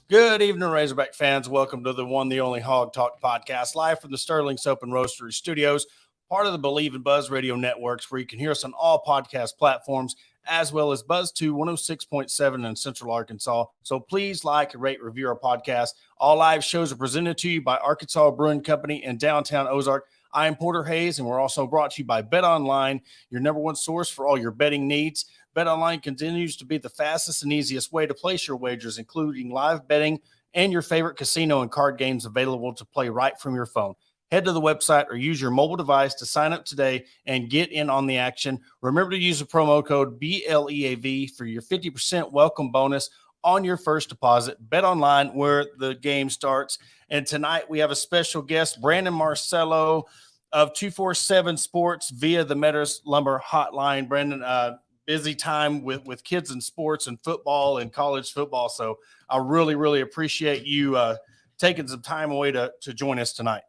Good evening, Razorback fans. Welcome to the one, the only Hog Talk podcast, live from the Sterling Soap and Roastery Studios, part of the Believe in Buzz Radio networks, where you can hear us on all podcast platforms, as well as Buzz2 106.7 in Central Arkansas. So please like, rate, review our podcast. All live shows are presented to you by Arkansas Brewing Company in downtown Ozark. I am Porter Hayes, and we're also brought to you by Bet Online, your number one source for all your betting needs. BetOnline continues to be the fastest and easiest way to place your wagers, including live betting and your favorite casino and card games available to play right from your phone. Head to the website or use your mobile device to sign up today and get in on the action. Remember to use the promo code BLEAV for your 50% welcome bonus on your first deposit. BetOnline, where the game starts. And tonight we have a special guest, Brandon Marcello of 247 Sports via the Metters Lumber Hotline. Brandon, busy time with kids and sports and football and college football. So I really, really appreciate you taking some time away to join us tonight.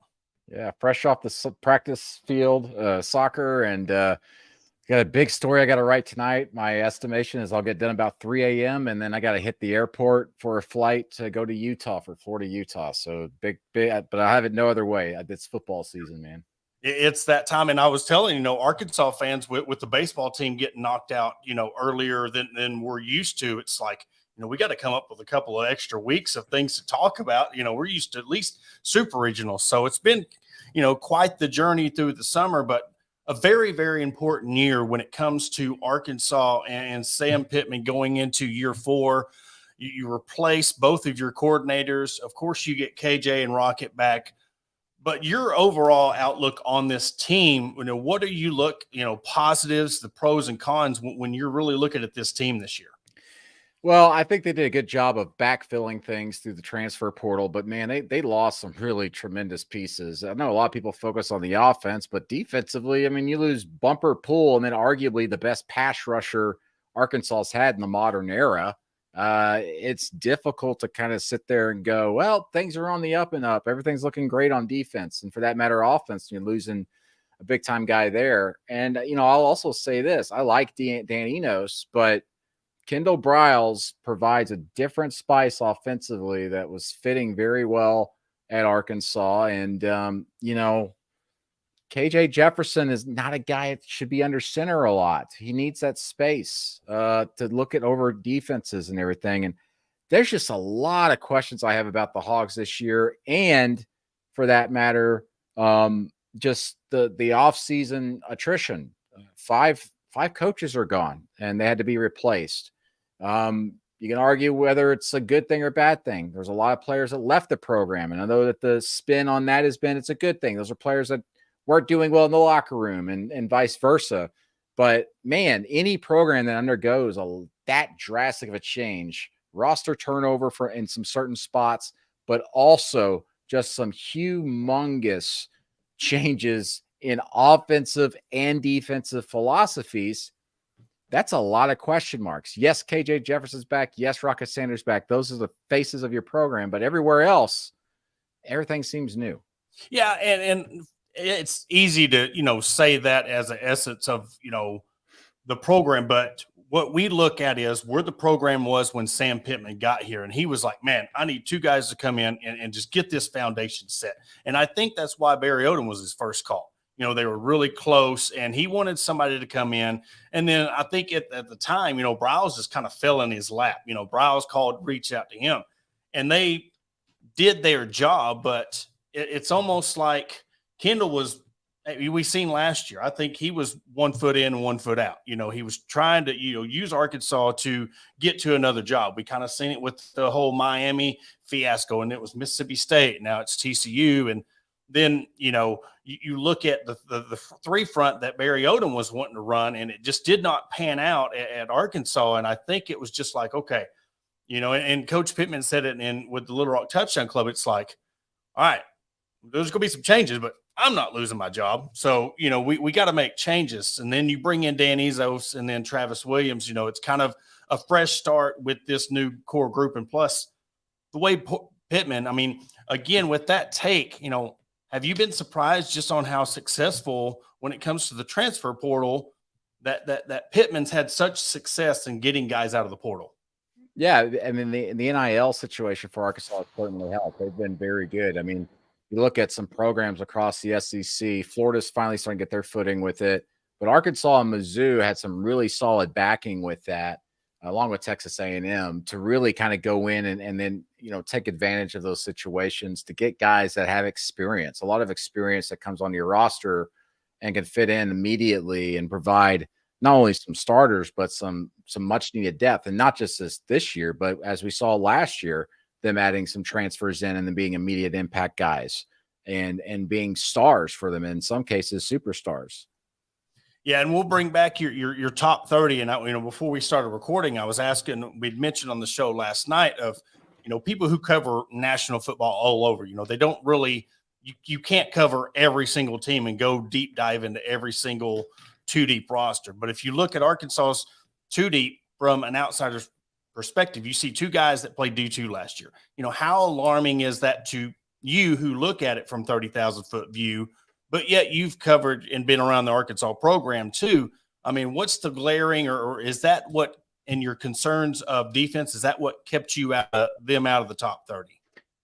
Yeah, fresh off the practice field, soccer, and got a big story I got to write tonight. My estimation is I'll get done about 3 a.m. and then I got to hit the airport for a flight to go to Utah for Florida, Utah. So big, but I have it no other way. It's football season, man. It's that time. And I was telling, Arkansas fans with the baseball team getting knocked out, earlier than we're used to. It's like, we got to come up with a couple of extra weeks of things to talk about. We're used to at least super regionals. So it's been, quite the journey through the summer, but a very, very important year when it comes to Arkansas and Sam Pittman going into year 4. You replace both of your coordinators. Of course, you get KJ and Rocket back. But your overall outlook on this team, what do you look, positives, the pros and cons when you're really looking at this team this year? Well, I think they did a good job of backfilling things through the transfer portal, but man, they lost some really tremendous pieces. I know a lot of people focus on the offense, but defensively, you lose Bumper Poole and then arguably the best pass rusher Arkansas's had in the modern era. It's difficult to kind of sit there and go, well, things are on the up and up. Everything's looking great on defense. And for that matter, offense, you're losing a big time guy there. And, I'll also say this. I like Dan Enos, but Kendall Briles provides a different spice offensively that was fitting very well at Arkansas. And, KJ Jefferson is not a guy that should be under center a lot. He needs that space to look at over defenses and everything. And there's just a lot of questions I have about the Hogs this year. And for that matter, just the offseason attrition. Five coaches are gone and they had to be replaced. You can argue whether it's a good thing or a bad thing. There's a lot of players that left the program. And I know that the spin on that has been, it's a good thing. Those are players that weren't doing well in the locker room and vice versa. But man, any program that undergoes that drastic of a change, roster turnover in some certain spots, but also just some humongous changes in offensive and defensive philosophies, that's a lot of question marks. Yes, KJ Jefferson's back. Yes, Rocket Sanders back. Those are the faces of your program. But everywhere else, everything seems new. Yeah, and it's easy to, say that as an essence of, the program. But what we look at is where the program was when Sam Pittman got here. And he was like, man, I need 2 guys to come in and just get this foundation set. And I think that's why Barry Odom was his first call. They were really close and he wanted somebody to come in. And then I think at the time, Briles just kind of fell in his lap. Briles reached out to him and they did their job. But it's almost like Kendall was, we seen last year. I think he was 1 foot in and 1 foot out. He was trying to, use Arkansas to get to another job. We kind of seen it with the whole Miami fiasco, and it was Mississippi State. Now it's TCU. And then, you look at the 3 front that Barry Odom was wanting to run, and it just did not pan out at Arkansas. And I think it was just like, okay, and Coach Pittman said it with the Little Rock Touchdown Club. It's like, all right, there's going to be some changes, but I'm not losing my job. So, we got to make changes. And then you bring in Dan Ezos and then Travis Williams. It's kind of a fresh start with this new core group. And plus, the way Pittman, again, with that take, have you been surprised just on how successful when it comes to the transfer portal that Pittman's had such success in getting guys out of the portal? Yeah, I mean the NIL situation for Arkansas has certainly helped. They've been very good. I mean, you look at some programs across the SEC. Florida's finally starting to get their footing with it, but Arkansas and Mizzou had some really solid backing with that, along with Texas A&M, to really kind of go in and then take advantage of those situations to get guys that have experience, a lot of experience that comes on your roster and can fit in immediately and provide not only some starters but some much needed depth, and not just this year, but as we saw last year, them adding some transfers in and then being immediate impact guys and being stars for them, in some cases superstars. Yeah, and we'll bring back your top 30. And before we started recording, I was asking, we'd mentioned on the show last night of people who cover national football all over. They don't really, you can't cover every single team and go deep dive into every single two deep roster. But if you look at Arkansas's two deep from an outsider's perspective, you see two guys that played D2 last year. How alarming is that to you who look at it from 30,000-foot view? But yet you've covered and been around the Arkansas program too. I mean, what's the glaring, or is that what, in your concerns of defense, is that what kept you out of the top 30?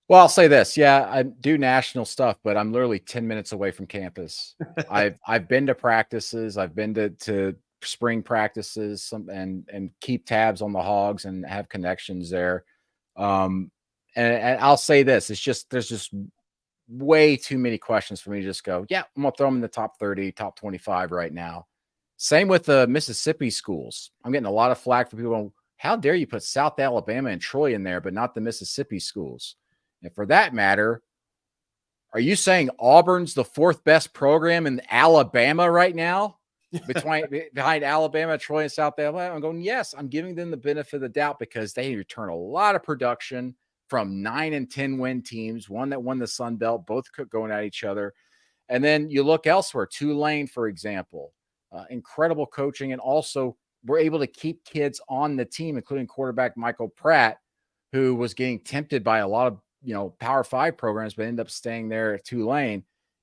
Well, I'll say this. Yeah, I do national stuff, but I'm literally 10 minutes away from campus. I've been to practices. I've been to spring practices, and keep tabs on the Hogs and have connections there. And I'll say this. There's just way too many questions for me to just go, yeah, I'm going to throw them in the top 30, top 25 right now. Same with the Mississippi schools. I'm getting a lot of flack for people going, how dare you put South Alabama and Troy in there, but not the Mississippi schools? And for that matter, are you saying Auburn's the fourth best program in Alabama right now? Behind Alabama, Troy, and South Alabama? I'm going, yes, I'm giving them the benefit of the doubt because they return a lot of production from 9 and 10 win teams, one that won the Sun Belt, both going at each other. And then you look elsewhere, Tulane, for example, incredible coaching. And also we're able to keep kids on the team, including quarterback Michael Pratt, who was getting tempted by a lot of, Power 5 programs, but ended up staying there at Tulane.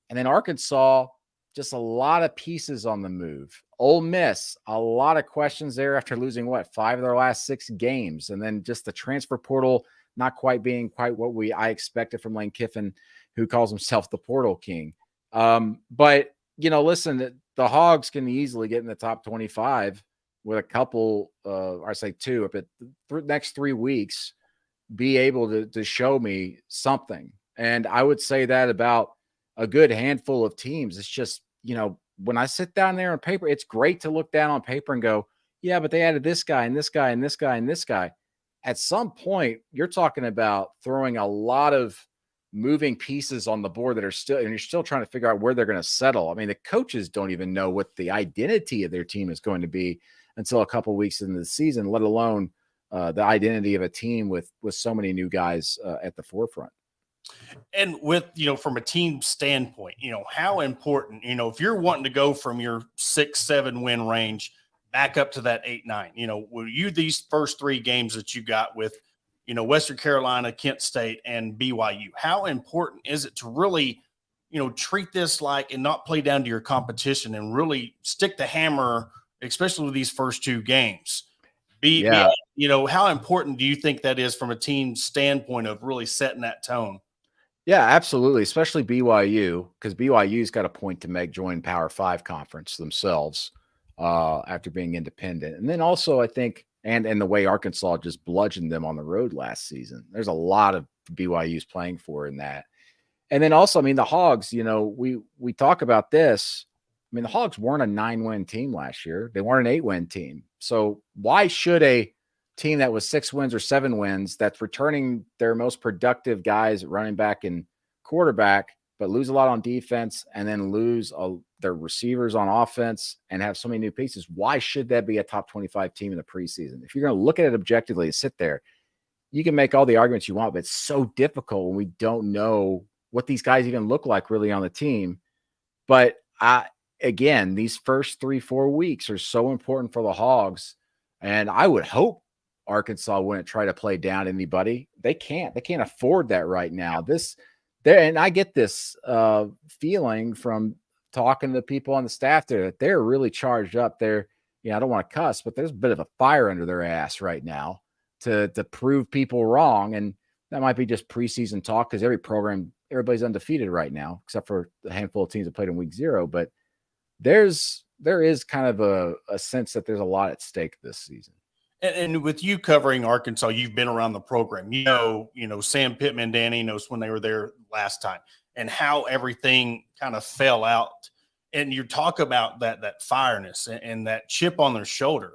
And then Arkansas, just a lot of pieces on the move. Ole Miss, a lot of questions there after losing 5 of their last 6 games. And then just the transfer portal not quite being what I expected from Lane Kiffin, who calls himself the portal king. But, listen, the Hogs can easily get in the top 25 with a couple, or I say 2, but the next 3 weeks, be able to show me something. And I would say that about a good handful of teams. It's just, when I sit down there on paper, it's great to look down on paper and go, yeah, but they added this guy and this guy and this guy and this guy. At some point, you're talking about throwing a lot of moving pieces on the board that are still, and you're still trying to figure out where they're going to settle. I mean, the coaches don't even know what the identity of their team is going to be until a couple of weeks into the season, let alone the identity of a team with so many new guys at the forefront. And with, from a team standpoint, how important, if you're wanting to go from your 6-7 win range back up to that 8-9, will you, these first 3 games that you got with, Western Carolina, Kent State, and BYU, how important is it to really, treat this like, and not play down to your competition and really stick the hammer, especially with these first 2 games? How important do you think that is from a team standpoint of really setting that tone? Yeah, absolutely. Especially BYU, because BYU's got a point to make joining Power 5 conference themselves after being independent. And then also, I think, and the way Arkansas just bludgeoned them on the road last season, there's a lot of BYU's playing for in that. And then also, I mean, the Hogs, we talk about this. I mean, the Hogs weren't a 9-win team last year. They weren't an 8-win team. So why should a team that was 6 wins or 7 wins, that's returning their most productive guys, running back and quarterback, but lose a lot on defense and then lose their receivers on offense and have so many new pieces? Why should that be a top 25 team in the preseason? If you're going to look at it objectively and sit there, you can make all the arguments you want, but it's so difficult when we don't know what these guys even look like really on the team. But again, these first 3-4 weeks are so important for the Hogs. And I would hope Arkansas wouldn't try to play down anybody. They can't afford that right now. And I get this feeling from talking to people on the staff there that they're really charged up. I don't want to cuss, but there's a bit of a fire under their ass right now to prove people wrong. And that might be just preseason talk because everybody's undefeated right now, except for the handful of teams that played in week 0. But there is kind of a sense that there's a lot at stake this season. And with you covering Arkansas, you've been around the program. Sam Pittman, Danny knows when they were there last time and how everything kind of fell out. And you talk about that fireness and that chip on their shoulder.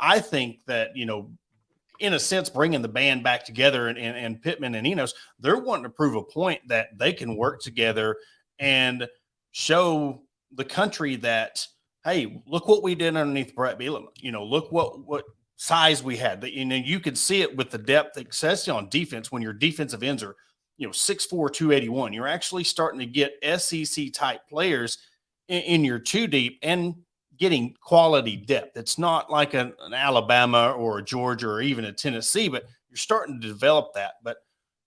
I think that, in a sense, bringing the band back together and Pittman and Enos, they're wanting to prove a point that they can work together and show the country that, hey, look what we did underneath Brett Bielema. Look what size we had. You could see it with the depth, especially on defense, when your defensive ends are, 6'4", 281. You're actually starting to get SEC type players in your 2 deep and getting quality depth. It's not like an Alabama or a Georgia or even a Tennessee, but you're starting to develop that. But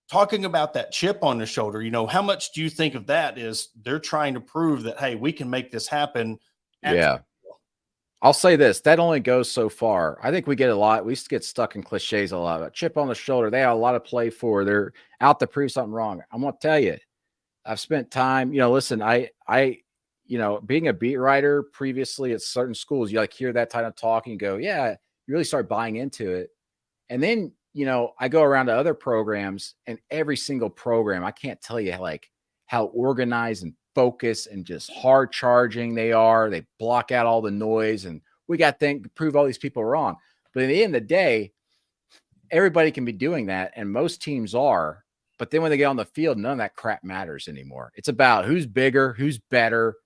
talking about that chip on the shoulder, how much do you think of that is they're trying to prove that, hey, we can make this happen? Yeah. I'll say this, that only goes so far. I think we get stuck in cliches a lot. A chip on the shoulder, they have a lot of play for. They're out to prove something wrong. I'm going to tell you, I've spent time, listen, I being a beat writer previously at certain schools, you hear that kind of talk and you go, yeah, you really start buying into it. And then, I go around to other programs and every single program, I can't tell you how organized and focused and just hard charging they are. They block out all the noise and we got to prove all these people wrong. But at the end of the day, everybody can be doing that. And most teams are, but then when they get on the field, none of that crap matters anymore. It's about who's bigger, who's better,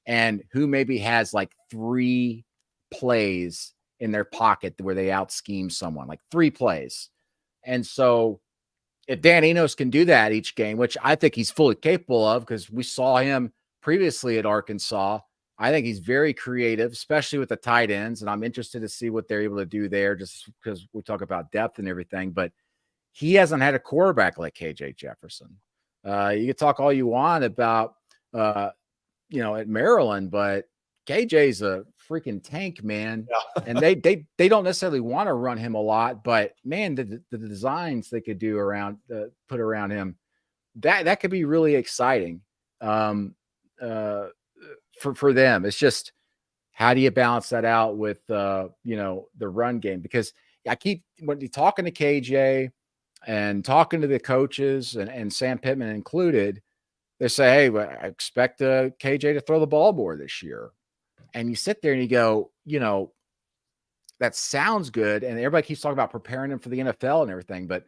and who maybe has 3 plays in their pocket where they out scheme someone, 3 plays. And so if Dan Enos can do that each game, which I think he's fully capable of because we saw him previously at Arkansas, I think he's very creative, especially with the tight ends. And I'm interested to see what they're able to do there just because we talk about depth and everything. But he hasn't had a quarterback like KJ Jefferson. You can talk all you want about, at Maryland, but KJ's a freaking tank, man. Yeah. And they don't necessarily want to run him a lot, but man, the designs they could do put around him, that could be really exciting for them. It's just, how do you balance that out with the run game? Because when you're talking to KJ and talking to the coaches and Sam Pittman included, they say, hey, I expect KJ to throw the ball more this year. And you sit there and you go, that sounds good. And everybody keeps talking about preparing him for the NFL and everything. But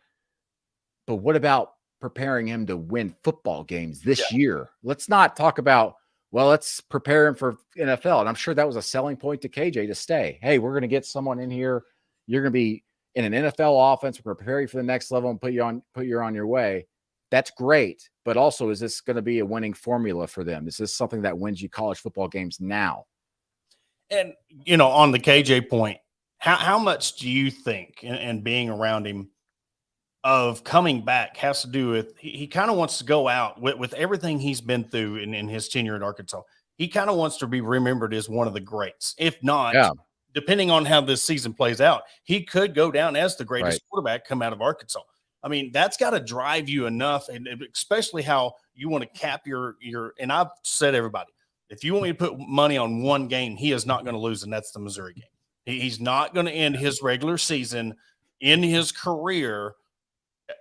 what about preparing him to win football games this year? Let's not talk about, let's prepare him for NFL. And I'm sure that was a selling point to KJ to stay. Hey, we're going to get someone in here. You're going to be in an NFL offense. We're preparing you for the next level and put you on your way. That's great. But also, is this going to be a winning formula for them? Is this something that wins you college football games now? And, on the KJ point, how much do you think, and being around him, of coming back has to do with he kind of wants to go out with everything he's been through in his tenure at Arkansas. He kind of wants to be remembered as one of the greats. If not, depending on how this season plays out, he could go down as the greatest quarterback come out of Arkansas. I mean, that's got to drive you enough, and especially how you want to cap your – and I've said everybody, if you want me to put money on one game, he is not going to lose, and that's the Missouri game. He's not going to end his regular season in his career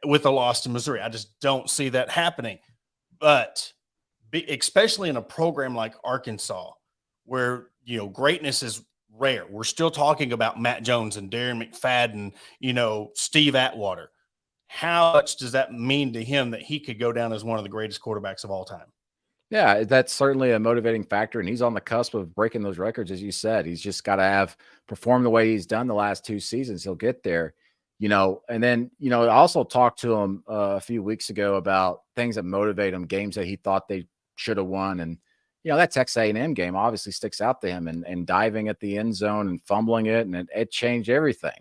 with a loss to Missouri. I just don't see that happening. But especially in a program like Arkansas, where, greatness is rare. We're still talking about Matt Jones and Darren McFadden, Steve Atwater. How much does that mean to him that he could go down as one of the greatest quarterbacks of all time? Yeah, that's certainly a motivating factor, and he's on the cusp of breaking those records, as you said. He's just got to perform the way he's done the last 2 seasons. He'll get there, And then, I also talked to him a few weeks ago about things that motivate him, games that he thought they should have won, and that Texas A&M game obviously sticks out to him, and diving at the end zone and fumbling it, and it changed everything.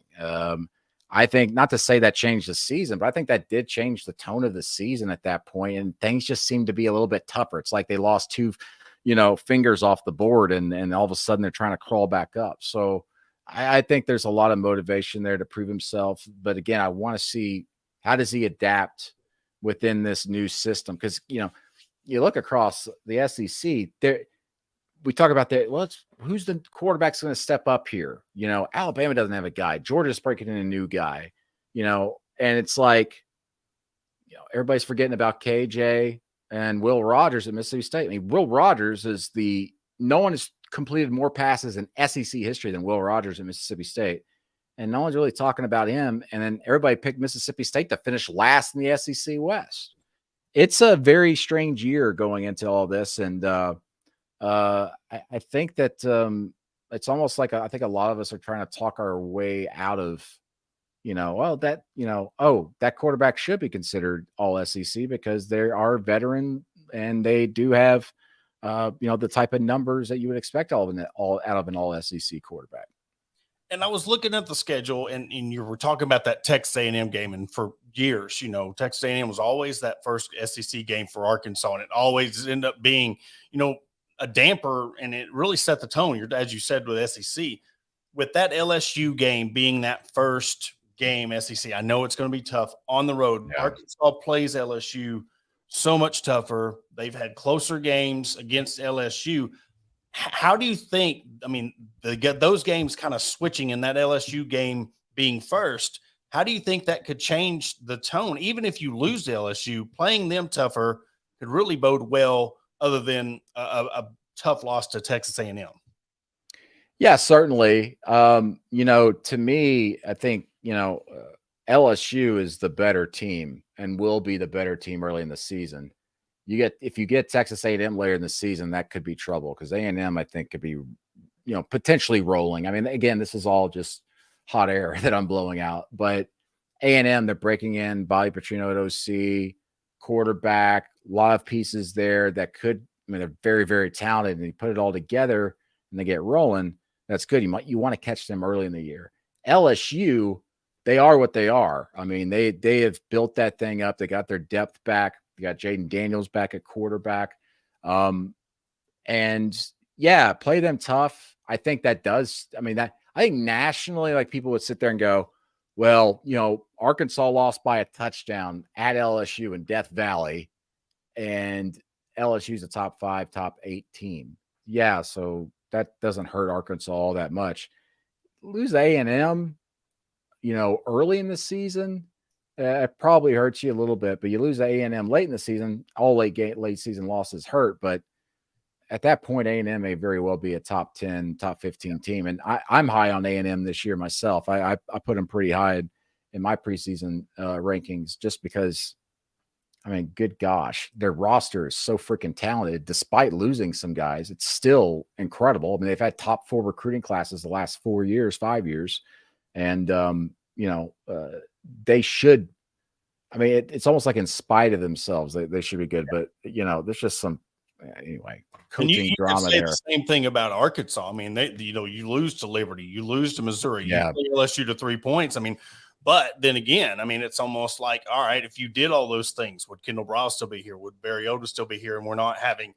I think, not to say that changed the season, but I think that did change the tone of the season at that point, and things just seemed to be a little bit tougher. It's like they lost 2, fingers off the board, and all of a sudden they're trying to crawl back up. So I think there's a lot of motivation there to prove himself. But again, I want to see how does he adapt within this new system? Because you look across the SEC, there we talk about that. Well, who's the quarterback's going to step up here? Alabama doesn't have a guy. Georgia's breaking in a new guy. And it's like, everybody's forgetting about KJ and Will Rogers at Mississippi State. I mean, Will Rogers is no one has completed more passes in SEC history than Will Rogers at Mississippi State. And no one's really talking about him. And then everybody picked Mississippi State to finish last in the SEC West. It's a very strange year going into all this. And I think that it's almost like I think a lot of us are trying to talk our way out of, that quarterback should be considered all SEC because they are veteran and they do have, the type of numbers that you would expect out of an all SEC quarterback. And I was looking at the schedule, and you were talking about that Texas A&M game, and for years, Texas A&M was always that first SEC game for Arkansas, and it always ended up being, a damper, and it really set the tone. As you said with SEC, with that LSU game being that first game SEC, I know it's going to be tough on the road. Yeah. Arkansas plays LSU so much tougher. They've had closer games against LSU. How do you think, those games kind of switching in that LSU game being first, how do you think that could change the tone? Even if you lose to LSU, playing them tougher could really bode well other than a tough loss to Texas A&M. Yeah, certainly. To me, I think, LSU is the better team and will be the better team early in the season. If you get Texas A&M later in the season, that could be trouble because A&M, I think, could be, potentially rolling. I mean, again, this is all just hot air that I'm blowing out, but A&M, they're breaking in Bobby Petrino at OC, quarterback, a lot of pieces there that could, they're very, very talented, and you put it all together and they get rolling. That's good. You want to catch them early in the year. LSU, they are what they are. I mean, they have built that thing up. They got their depth back. You got Jaden Daniels back at quarterback. And yeah, play them tough. I think that does. I think nationally, like people would sit there and go, well, Arkansas lost by a touchdown at LSU in Death Valley, and LSU's a top 5, top 8 team. Yeah. So that doesn't hurt Arkansas all that much. Lose A&M, early in the season, it probably hurts you a little bit, but you lose A&M late in the season, all late season losses hurt. But at that point, A&M may very well be a top 10, top 15 team. And I'm high on A&M this year myself. I put them pretty high in my preseason rankings just because, good gosh, their roster is so freaking talented. Despite losing some guys, it's still incredible. They've had top 4 recruiting classes the last 4 years, 5 years. And, they should, it's almost like in spite of themselves, they should be good. But, there's just some, anyway, coaching drama there. The same thing about Arkansas. You lose to Liberty, you lose to Missouri, you play LSU to 3 points. But then again, it's almost like, all right, if you did all those things, would Kendall Briles still be here? Would Barry Odom still be here? And we're not having,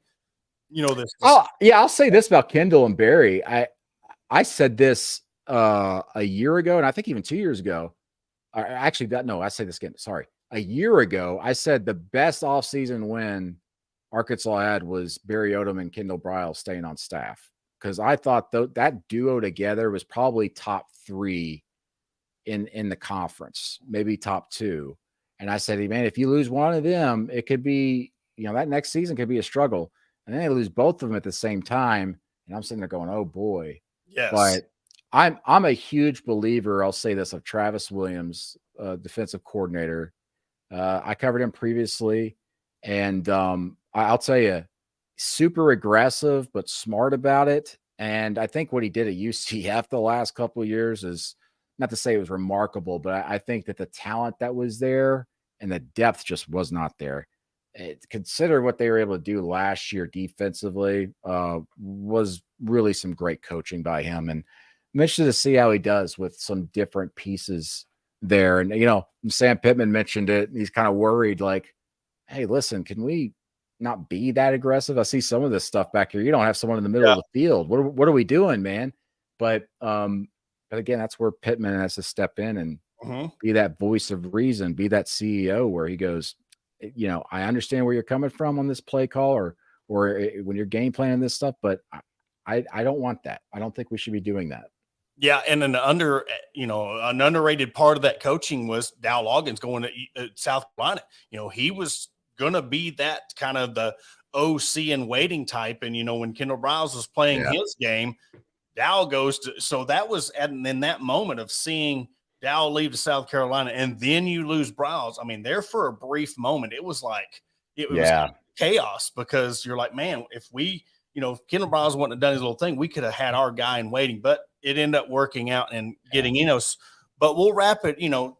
this. I'll say this about Kendall and Barry. I said this a year ago, and I think even 2 years ago. I say this again. Sorry. A year ago, I said the best offseason win Arkansas had was Barry Odom and Kendall Briles staying on staff, because I thought that duo together was probably top 3 in the conference, maybe top 2. And I said, hey, man, if you lose one of them, it could be, that next season could be a struggle. And then they lose both of them at the same time. And I'm sitting there going, oh boy. Yes. But I'm a huge believer, I'll say this, of Travis Williams, defensive coordinator. I covered him previously, and I'll tell you, super aggressive but smart about it. And I think what he did at UCF the last couple of years is, not to say it was remarkable, but I think that the talent that was there and the depth just was not there. Consider what they were able to do last year defensively, was really some great coaching by him. And I'm interested to see how he does with some different pieces there. And, Sam Pittman mentioned it. He's kind of worried, like, hey, listen, can we not be that aggressive? I see some of this stuff back here. You don't have someone in the middle of the field. What are we doing, man? But But again, that's where Pittman has to step in and Mm-hmm. be that voice of reason, be that CEO where he goes, I understand where you're coming from on this play call or when you're game planning this stuff, but I don't want that. I don't think we should be doing that. Yeah, and an underrated part of that coaching was Dow Loggins going to South Carolina. He was going to be that kind of the OC and waiting type. And when Kendall Briles was playing his game, Dow goes to. So that was in that moment of seeing Dow leave to South Carolina, and then you lose Briles. I mean, there for a brief moment, it was like it was chaos, because you're like, man, if we. If Kendall Briles wouldn't have done his little thing, we could have had our guy in waiting, but it ended up working out and getting Enos. But we'll wrap it, a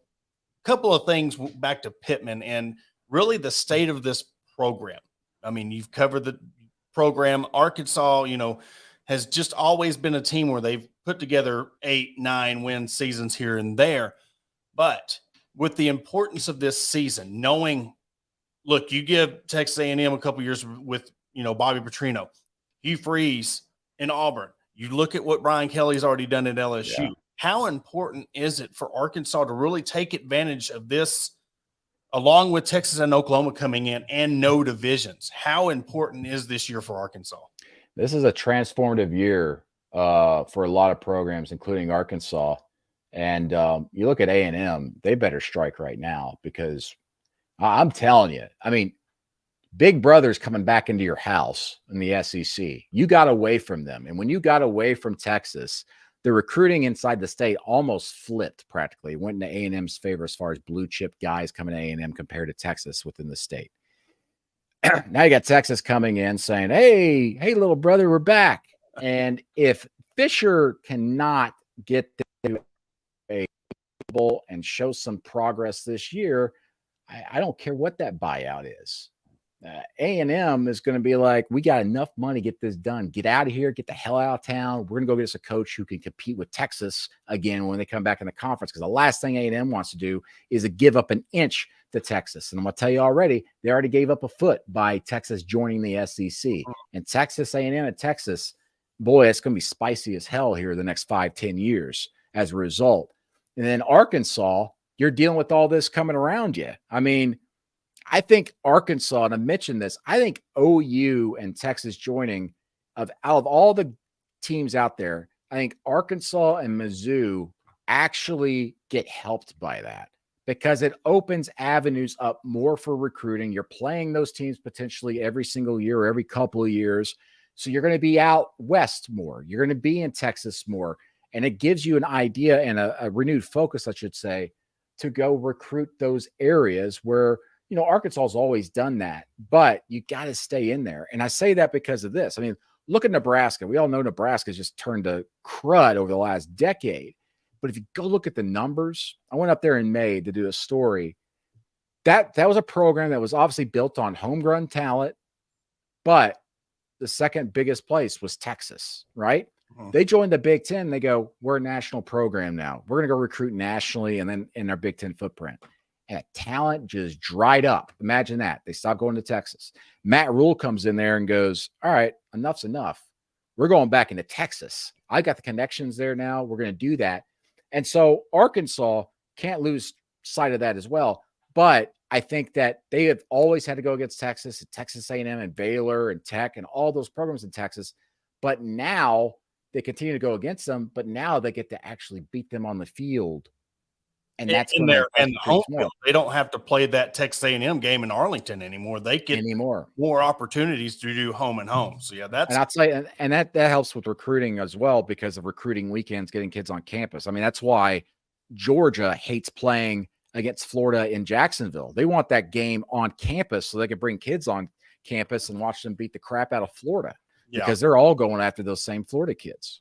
couple of things back to Pittman and really the state of this program. I mean, you've covered the program. Arkansas, has just always been a team where they've put together 8-9 win seasons here and there. But with the importance of this season, knowing, look, you give Texas A&M a couple years with, Bobby Petrino, Hugh Freeze in Auburn. You look at what Brian Kelly's already done at LSU. Yeah. How important is it for Arkansas to really take advantage of this, along with Texas and Oklahoma coming in and no divisions? How important is this year for Arkansas? This is a transformative year for a lot of programs, including Arkansas. And you look at A&M, they better strike right now, because I'm telling you, I mean, Big Brother's coming back into your house in the SEC. You got away from them. And when you got away from Texas, the recruiting inside the state almost flipped practically. It went into A&M's favor as far as blue chip guys coming to A&M compared to Texas within the state. Now you got Texas coming in saying, hey, little brother, we're back. And if Fisher cannot get to a bowl and show some progress this year, I don't care what that buyout is. A&M is going to be like, we got enough money to get this done. Get out of here. Get the hell out of town. We're going to go get us a coach who can compete with Texas again when they come back in the conference, because the last thing A&M wants to do is to give up an inch to Texas. And I'm going to tell you already, they already gave up a foot by Texas joining the SEC. And Texas A&M and Texas, boy, it's going to be spicy as hell here the next 5-10 years as a result. And then Arkansas, you're dealing with all this coming around you. I mean, I think Arkansas, and I mentioned this, I think OU and Texas joining, out of all the teams out there, I think Arkansas and Mizzou actually get helped by that, because it opens avenues up more for recruiting. You're playing those teams potentially every single year or every couple of years. So you're going to be out west more. You're going to be in Texas more. And it gives you an idea and a renewed focus, I should say, to go recruit those areas where, Arkansas has always done that, but you got to stay in there. And I say that because of this. I mean, look at Nebraska. We all know Nebraska's just turned to crud over the last decade. But if you go look at the numbers, I went up there in May to do a story. That was a program that was obviously built on homegrown talent, but the second biggest place was Texas, right? Mm-hmm. They joined the Big Ten. They go, we're a national program now. We're going to go recruit nationally and then in our Big Ten footprint. And talent just dried up. Imagine that. They stopped going to Texas. Matt Rule comes in there and goes, all right, enough's enough. We're going back into Texas. I got the connections there now. We're going to do that. And so Arkansas can't lose sight of that as well. But I think that they have always had to go against Texas, Texas A&M and Baylor and Tech and all those programs in Texas. But now they continue to go against them. But now they get to actually beat them on the field. And that's in there, and home field. They don't have to play that Texas A&M game in Arlington anymore. They get more opportunities to do home and home. So yeah, that's, and I'd say, and that helps with recruiting as well, because of recruiting weekends, getting kids on campus. I mean, that's why Georgia hates playing against Florida in Jacksonville. They want that game on campus so they can bring kids on campus and watch them beat the crap out of Florida, because they're all going after those same Florida kids.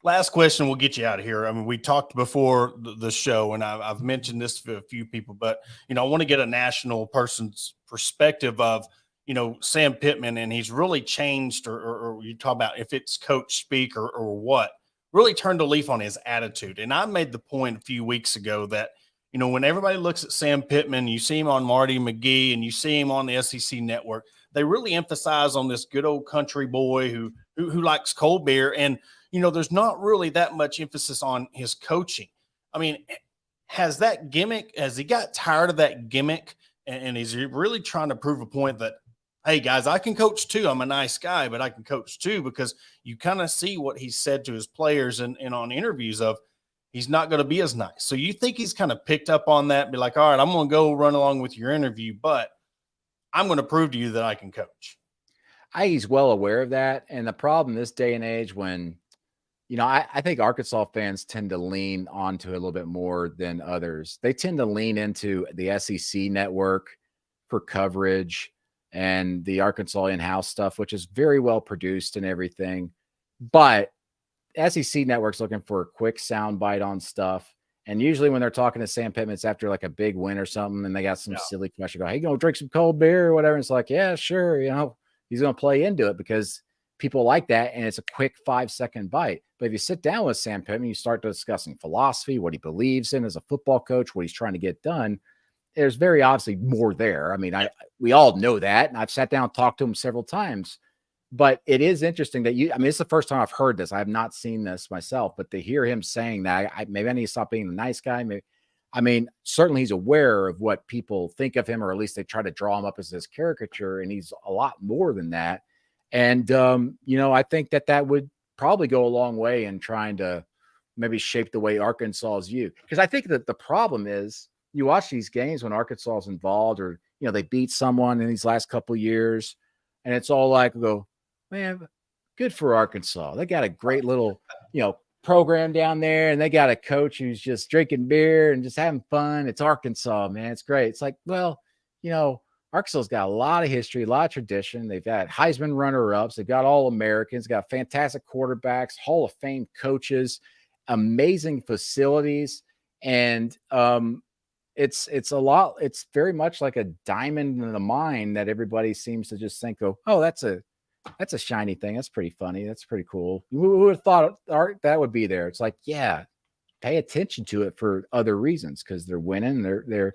Last question, we'll get you out of here. I mean, we talked before the show, and I've mentioned this to a few people, but, I want to get a national person's perspective of, Sam Pittman, and he's really changed, or you talk about if it's coach speak or what, really turned a leaf on his attitude. And I made the point a few weeks ago that, when everybody looks at Sam Pittman, you see him on Marty McGee and you see him on the SEC network, they really emphasize on this good old country boy who likes cold beer. And, there's not really that much emphasis on his coaching. I mean, has he got tired of that gimmick? And is he really trying to prove a point that, hey, guys, I can coach too. I'm a nice guy, but I can coach too, because you kind of see what he said to his players and on interviews of he's not going to be as nice. So you think he's kind of picked up on that, be like, all right, I'm going to go run along with your interview, but I'm going to prove to you that I can coach. He's well aware of that. And the problem this day and age when, I think Arkansas fans tend to lean onto it a little bit more than others. They tend to lean into the SEC network for coverage and the Arkansas in-house stuff, which is very well produced and everything. But SEC network's looking for a quick soundbite on stuff. And usually when they're talking to Sam Pittman, it's after like a big win or something, and they got some silly question. Go, hey, you gonna drink some cold beer or whatever? And it's like, yeah, sure. He's going to play into it because people like that. And it's a quick 5-second bite. But if you sit down with Sam Pittman, you start discussing philosophy, what he believes in as a football coach, what he's trying to get done. There's very obviously more there. I mean, we all know that. And I've sat down and talked to him several times. But it is interesting that it's the first time I've heard this. I have not seen this myself, but to hear him saying that, maybe I need to stop being a nice guy. Certainly he's aware of what people think of him, or at least they try to draw him up as this caricature, and he's a lot more than that. And, I think that would probably go a long way in trying to maybe shape the way Arkansas is viewed. Because I think that the problem is you watch these games when Arkansas is involved, or, they beat someone in these last couple of years, and it's all like, man, good for Arkansas. They got a great little, program down there, and they got a coach who's just drinking beer and just having fun. It's Arkansas, man. It's great. It's like, well, Arkansas's got a lot of history, a lot of tradition. They've got Heisman runner-ups. They've got All-Americans, got fantastic quarterbacks, Hall of Fame coaches, amazing facilities. And it's a lot. It's very much like a diamond in the mine that everybody seems to just think, oh, that's a shiny thing. That's pretty funny. That's pretty cool. Who would have thought that would be there? It's like, yeah, pay attention to it for other reasons, because they're winning. They're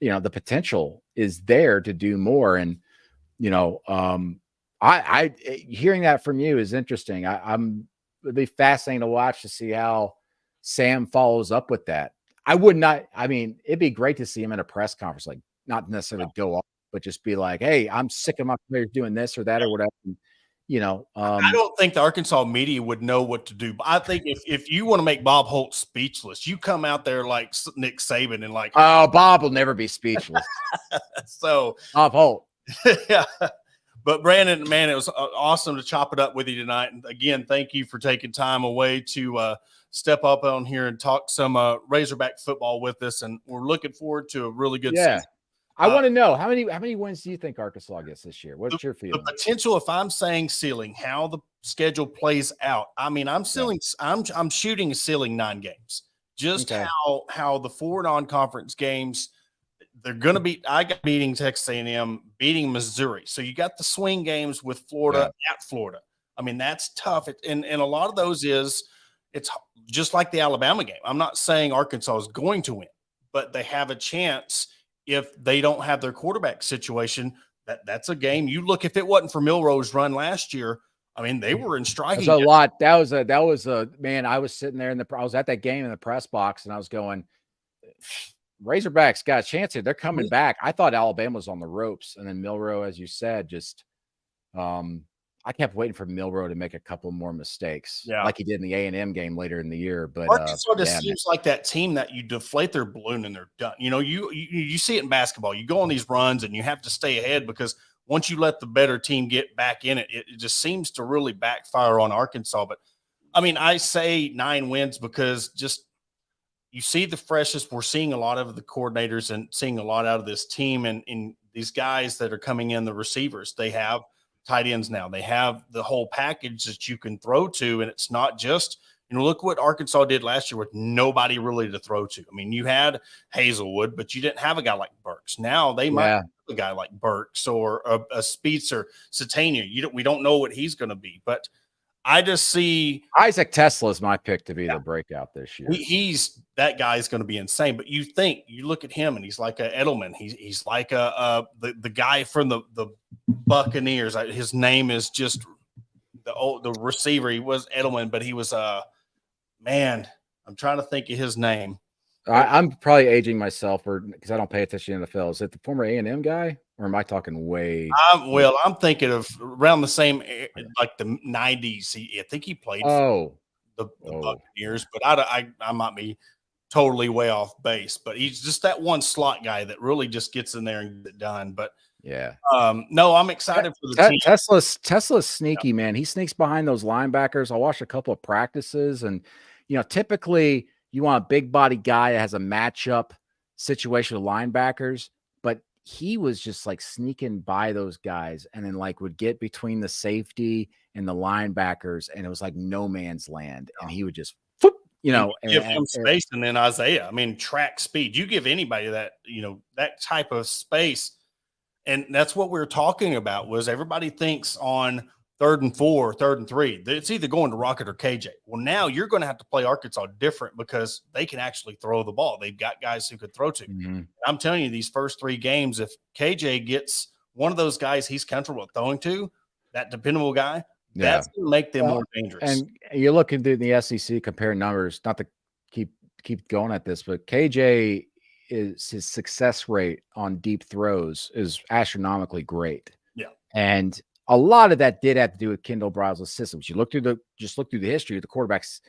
the potential is there to do more. And, I hearing that from you is interesting. It'd be fascinating to watch to see how Sam follows up with that. It'd be great to see him in a press conference, like not necessarily go off, but just be like, hey, I'm sick of my players doing this or that or whatever. I don't think the Arkansas media would know what to do. But I think if you want to make Bob Holt speechless, you come out there like Nick Saban and like, oh, Bob will never be speechless. So Bob Holt. Yeah. But Brandon, man, it was awesome to chop it up with you tonight. And again, thank you for taking time away to step up on here and talk some Razorback football with us. And we're looking forward to a really good season. I want to know how many wins do you think Arkansas gets this year? What's your feeling? The potential, if I'm saying ceiling, how the schedule plays out. I'm shooting a ceiling 9 games. Just how the 4 non-conference games, they're going to be. I got beating Texas A&M, beating Missouri. So you got the swing games with Florida at Florida. That's tough. And a lot of those it's just like the Alabama game. I'm not saying Arkansas is going to win, but they have a chance. If they don't have their quarterback situation, that's a game. You look, if it wasn't for Milroe's run last year, they were in striking. That's a lot. That was a man. I was sitting there I was at that game in the press box, and I was going, Razorbacks got a chance here. They're coming back. I thought Alabama was on the ropes, and then Milroe, as you said, just I kept waiting for Milroe to make a couple more mistakes, like he did in the A&M game later in the year. But Arkansas just seems like that team that you deflate their balloon and they're done. You see it in basketball. You go on these runs and you have to stay ahead, because once you let the better team get back in it, it just seems to really backfire on Arkansas. But I say 9 wins because just you see the freshest. We're seeing a lot of the coordinators and seeing a lot out of this team, and in these guys that are coming in, the receivers, they have tight ends now. They have the whole package that you can throw to, and it's not just, look what Arkansas did last year with nobody really to throw to. You had Hazelwood, but you didn't have a guy like Burks. Now they might have a guy like Burks or a Speets or Satania. We don't know what he's going to be, but I just see Isaac Tesla is my pick to be the breakout this year. That guy's going to be insane. But you look at him and he's like a Edelman. He's like the guy from the Buccaneers. His name is just the receiver. He was Edelman, but he was man. I'm trying to think of his name. I'm probably aging myself, or because I don't pay attention to the NFL. Is it the former A&M guy, or am I talking way? I'm thinking of around the same like the 90s. I think he played for the Buccaneers, but I might be totally way off base. But he's just that one slot guy that really just gets in there and gets it done. But yeah, no, I'm excited for the team. Tesla's sneaky, man. He sneaks behind those linebackers. I watched a couple of practices, and typically you want a big body guy that has a matchup situation with linebackers, but he was just like sneaking by those guys and then like would get between the safety and the linebackers, and it was like no man's land. And he would just give him space. And then Isaiah, I mean, track speed. You give anybody that, that type of space. And that's what we were talking about was everybody thinks on 3rd and 4, 3rd and 3, it's either going to Rocket or KJ. Well, now you're going to have to play Arkansas different because they can actually throw the ball. They've got guys who could throw to. Mm-hmm. I'm telling you, these first 3 games, if KJ gets one of those guys he's comfortable throwing to, that dependable guy, that's going to make them more dangerous. And you're looking through the SEC, compare numbers, not to keep going at this, but KJ his success rate on deep throws is astronomically great. Yeah. And a lot of that did have to do with Kendall Brouse's systems. You look through the history of the quarterbacks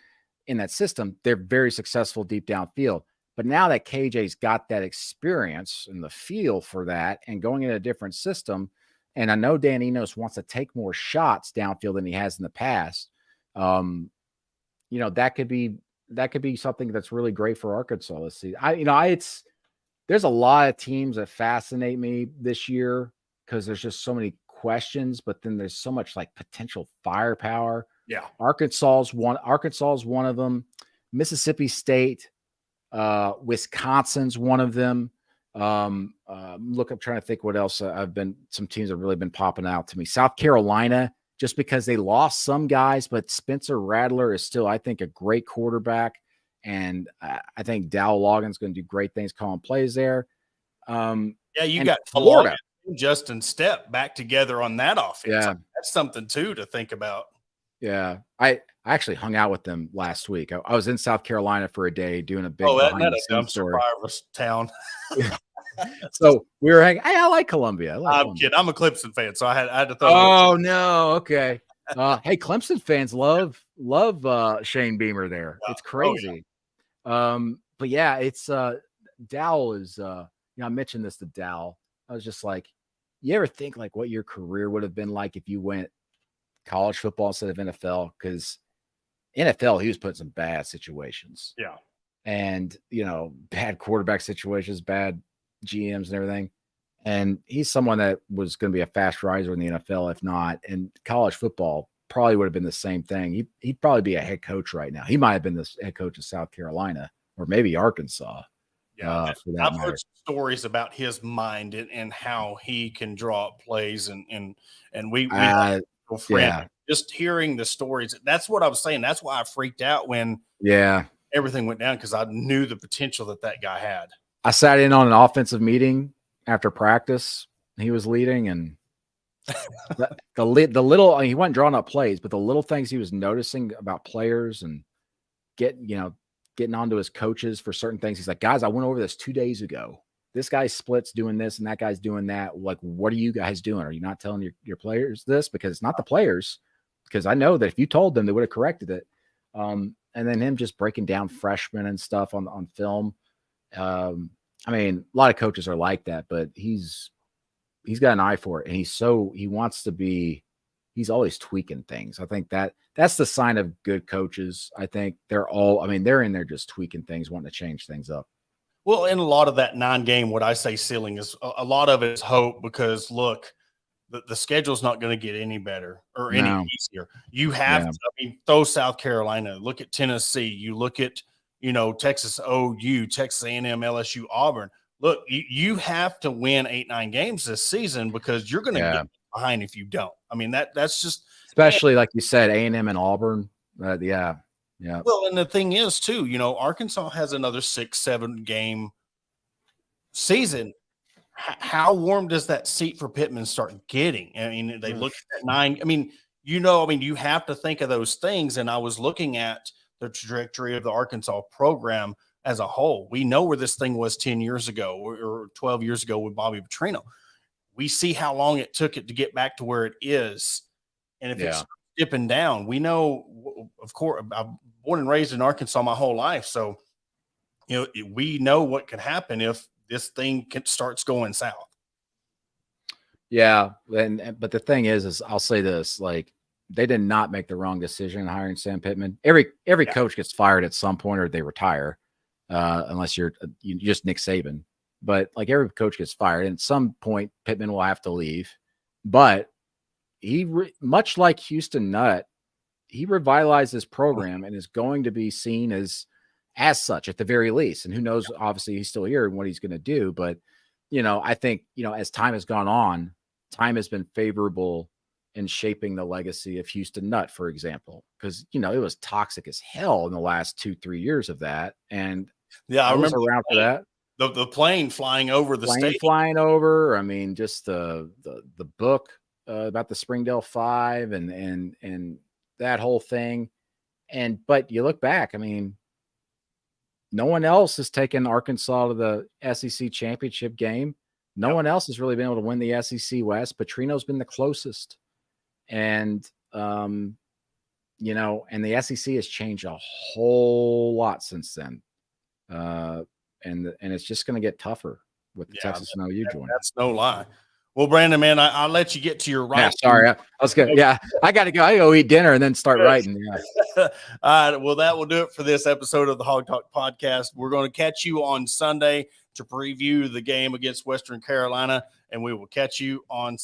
in that system, they're very successful deep downfield. But now that KJ's got that experience and the feel for that and going in a different system, and I know Dan Enos wants to take more shots downfield than he has in the past. That could be something that's really great for Arkansas this season. There's a lot of teams that fascinate me this year because there's just so many questions, but then there's so much like potential firepower. Yeah. Arkansas's one of them. Mississippi State, Wisconsin's one of them. I'm trying to think what else some teams have really been popping out to me. South Carolina, just because they lost some guys, but Spencer Rattler is still, I think, a great quarterback. And I think Dow Logan's going to do great things calling plays there. You got Florida, Justin Stepp back together on that offense. Yeah. That's something too to think about. Yeah. I actually hung out with them last week. I was in South Carolina for a day doing a big behind the scenes story. Town. So we were hanging. Hey, I like Columbia. I'm kidding. I'm a Clemson fan, so I had to throw. Oh no, okay. Hey, Clemson fans love Shane Beamer there. Yeah. It's crazy. But yeah, it's Dowell is I mentioned this to Dowell. I was just like, you ever think like what your career would have been like if you went college football instead of NFL? Because NFL, he was put in some bad situations. Yeah. And bad quarterback situations, bad GMs and everything. And he's someone that was going to be a fast riser in the NFL, if not. And college football probably would have been the same thing. He'd probably be a head coach right now. He might have been the head coach of South Carolina or maybe Arkansas. Yeah, I've heard stories about his mind and how he can draw up plays and we just hearing the stories. That's what I was saying. That's why I freaked out when everything went down, because I knew the potential that guy had. I sat in on an offensive meeting after practice. He was leading, and the little he wasn't drawing up plays, but the little things he was noticing about players and getting onto his coaches for certain things. He's like, guys, I went over this 2 days ago. This guy splits doing this and that guy's doing that. Like, what are you guys doing? Are you not telling your players this? Because it's not the players, because I know that if you told them, they would have corrected it. And then him just breaking down freshmen and stuff on film. I mean, a lot of coaches are like that, but he's got an eye for it, and he's always tweaking things. I think that's the sign of good coaches. I think they're in there just tweaking things, wanting to change things up. Well, in a lot of that 9-game, what I say ceiling is a lot of it is hope, because look, the schedule's not going to get any better or any easier. You have to, throw South Carolina, look at Tennessee, you look at, Texas OU, Texas A&M, LSU, Auburn. Look, you have to win 8-9 games this season, because you're going to get behind if you don't. I mean, that's just, especially like you said, A&M and Auburn. Yeah. Well, and the thing is too, Arkansas has another 6-7 game season. How warm does that seat for Pittman start getting? I mean, they look at 9. I mean, I mean, you have to think of those things. And I was looking at the trajectory of the Arkansas program as a whole. We know where this thing was 10 years ago or 12 years ago with Bobby Petrino. We see how long it took it to get back to where it is. And if it's dipping down, we know, of course, I'm born and raised in Arkansas my whole life. So, we know what can happen if this thing starts going south. Yeah. But the thing is I'll say this, like, they did not make the wrong decision in hiring Sam Pittman. Every coach gets fired at some point or they retire, unless you're just Nick Saban. But like every coach gets fired, and at some point Pittman will have to leave. But he, much like Houston Nutt, he revitalized this program and is going to be seen as such at the very least. And who knows? Obviously, he's still here and what he's going to do. But I think as time has gone on, time has been favorable in shaping the legacy of Houston Nutt, for example, because it was toxic as hell in the last 2-3 years of that. And I was remember around for that. The plane flying over the state. Flying over. I mean, just the book about the Springdale Five and that whole thing. But you look back, I mean, no one else has taken Arkansas to the SEC championship game. No one else has really been able to win the SEC West. Petrino's been the closest. And, and the SEC has changed a whole lot since then. And it's just going to get tougher with the Texas and OU joining. That's no lie. Well, Brandon, man, I'll let you get to your writing. Yeah, sorry, I was good. Yeah, I got to go. I go eat dinner and then start writing. Yeah. All right. Well, that will do it for this episode of the Hog Talk podcast. We're going to catch you on Sunday to preview the game against Western Carolina, and we will catch you on